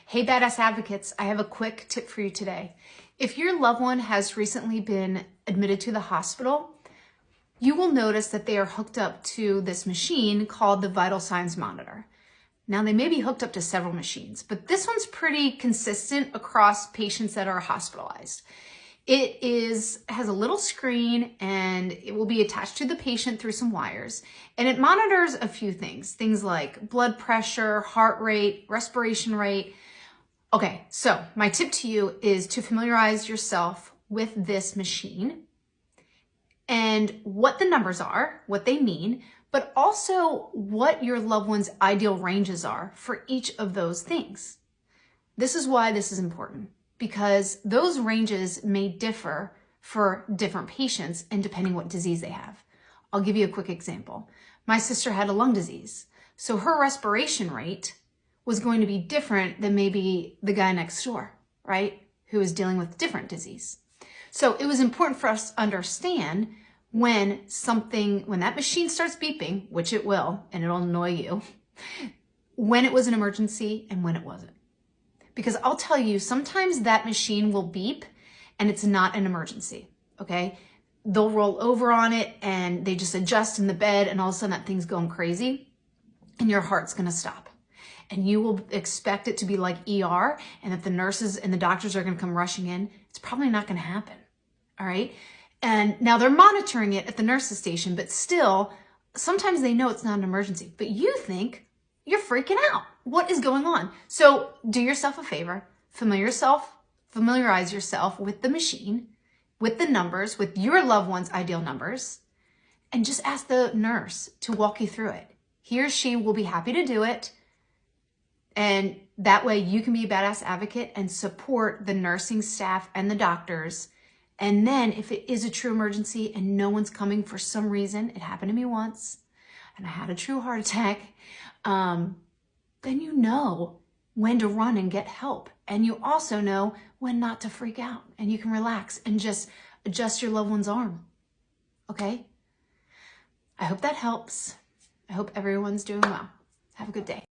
Hey, Badass Advocates, I have a quick tip for you today. If your loved one has recently been admitted to the hospital, you will notice that they are hooked up to this machine called the vital signs monitor. Now, they may be hooked up to several machines, but this one's pretty consistent across patients that are hospitalized. It has a little screen and it will be attached to the patient through some wires. And it monitors a few things like blood pressure, heart rate, respiration rate. Okay, so my tip to you is to familiarize yourself with this machine and what the numbers are, what they mean, but also what your loved one's ideal ranges are for each of those things. This is why this is important, because those ranges may differ for different patients and depending what disease they have. I'll give you a quick example. My sister had a lung disease, so her respiration rate was going to be different than maybe the guy next door, right? Who is dealing with different disease. So it was important for us to understand when that machine starts beeping, which it will, and it'll annoy you, when it was an emergency and when it wasn't. Because I'll tell you, sometimes that machine will beep and it's not an emergency, okay? They'll roll over on it and they just adjust in the bed and all of a sudden that thing's going crazy and your heart's gonna stop. And you will expect it to be like ER and that the nurses and the doctors are gonna come rushing in. It's probably not gonna happen, all right? And now they're monitoring it at the nurse's station, but still, sometimes they know it's not an emergency, but you think you're freaking out. What is going on? So do yourself a favor, familiarize yourself with the machine, with the numbers, with your loved one's ideal numbers, and just ask the nurse to walk you through it. He or she will be happy to do it. And that way you can be a badass advocate and support the nursing staff and the doctors. And then if it is a true emergency and no one's coming for some reason, it happened to me once and I had a true heart attack, then you know when to run and get help. And you also know when not to freak out and you can relax and just adjust your loved one's arm, okay? I hope that helps. I hope everyone's doing well. Have a good day.